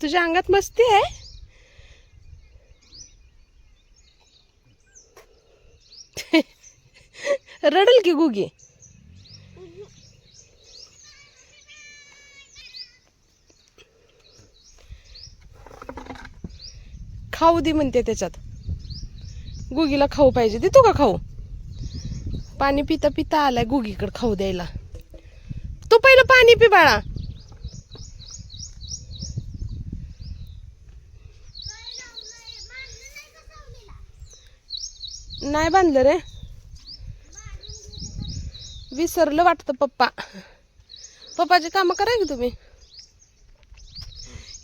तुझ्या अंगात मस्ती आहे. रडल की गुगी. खाऊ दे म्हणते त्याच्यात. गुगीला खाऊ पाहिजे. देतो का खाऊ? पाणी पिता पिता आलाय गुगीकडे खाऊ द्यायला. तू पहिलं पाणी पी बाळा. नाही बांधलं रे, विसरलं वाटतं पप्पा. पप्पाची कामं करा की तुम्ही.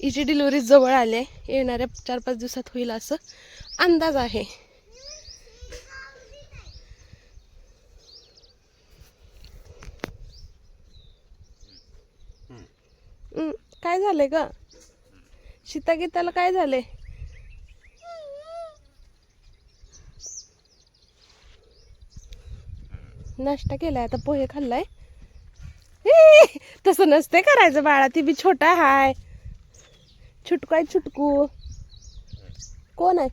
हिची डिलिव्हरी जवळ आली आहे. येणाऱ्या 4-5 दिवसात होईल असं अंदाज आहे. काय झालंय ग? सीता गीताला काय झालंय? नाश्ता केलाय, आता पोहे खाल्लाय. तसं नसते करायचं बाळा, ती बी छोटा हाय. छुटकू आहे छुटकू. कोण आहे?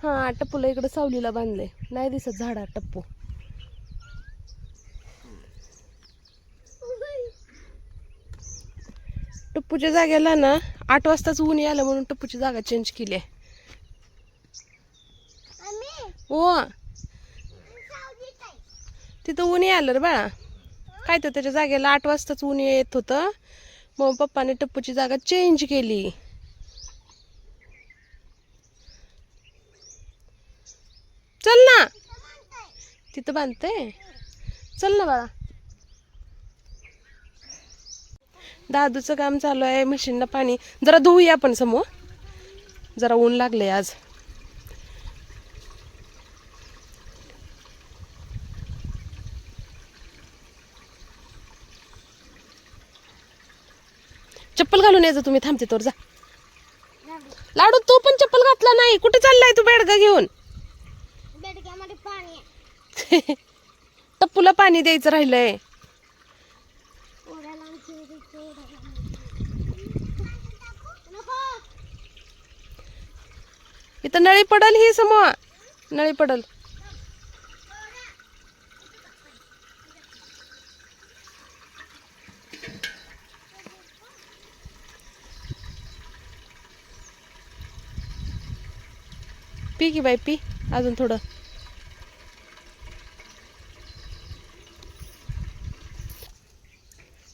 हा, टप्पूला इकडे सावलीला बांधले. नाही दिसत झाडा टप्पू. टप्पूच्या जागेला ना 8 वाजताच ऊन यायला म्हणून टप्पूची जागा चेंज केली आहे. हो, तिथं ऊन यायला रे बाळा. काय तर त्याच्या जागेला 8 वाजताच ऊन येत होतं, मग पप्पाने टप्पूची जागा चेंज केली. चल ना, तिथं बांधते. चल ना बाळा. दादूचं काम चालू आहे. मशीनला पाणी जरा धुऊया आपण समोर. जरा ऊन लागले आज. चप्पल घालून यायचं तुम्ही. थांबते तोवर जा. लाडू तू पण चप्पल घातला नाही. कुठे चाललाय तू बेडगा घेऊन? बेडग्यामध्ये पाणी आहे. टप्पूला पाणी द्यायचं राहिलंय. इथं नळी पडल. ही समोर नळी पडल. पी की बाई पी अजून थोडं.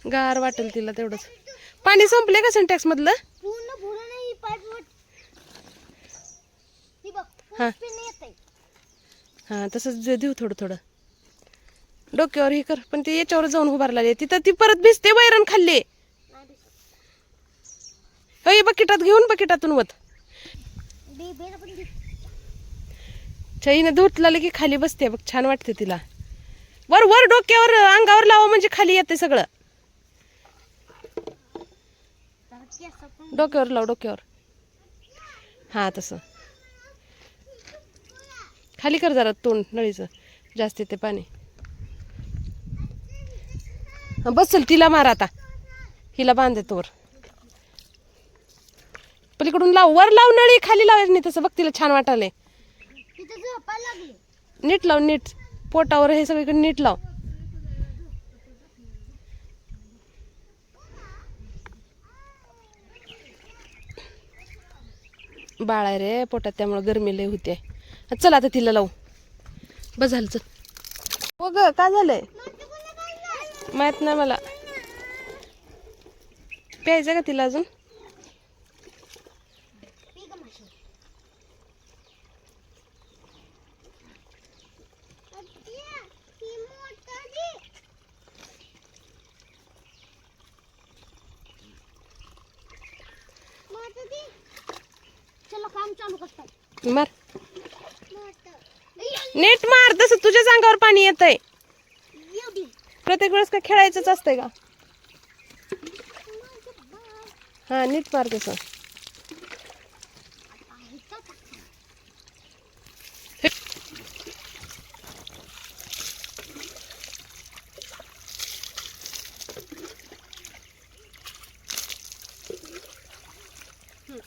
गार वाटेल तिला तेवढंच. पाणी संपले का सिंटॅक्स मधलं? पूर्ण भरून नाही पाईप. ही बघ, हा. पिणे येतंय. हा, तसंच देऊ थोडं थोडं. डोक्यावर हे कर. पण ते याच्यावर जाऊन उभारला तिथं. ती परत भिजते. वैरण खाल्ली. बकेटात घेऊन बकेटातून वत. चाईनं धुतलं की खाली बसते बघ. छान वाटते तिला. वर वर डोक्यावर अंगावर लावा म्हणजे खाली येते सगळं. डोक्यावर लाव डोक्यावर. हा, तसं खाली कर जरा तोंड नळीचं. जास्त येते पाणी. बसल तिला मार आता. हिला बांधे तोवर. पलीकडून लाव. वर लाव नळी. खाली लावायचं नाही तसं. बघ तिला छान वाटायलंय. नीट लाव. नीट पोटावर हे सगळीकडे नीट लाव. बाळा रे पोटात, त्यामुळे गरमी लय होते. चल आता तिला लावू. बस झालं चल. हो ग, काय झालंय माहित नाही मला. प्यायचं का तिला अजून? काम चालू करतात. मार. नीट मार. तसं तुझ्याच अंगावर पाणी येतंय. प्रत्येक वेळेस का खेळायचंच असतंय का? हा, नीट मार तसं. हम्म.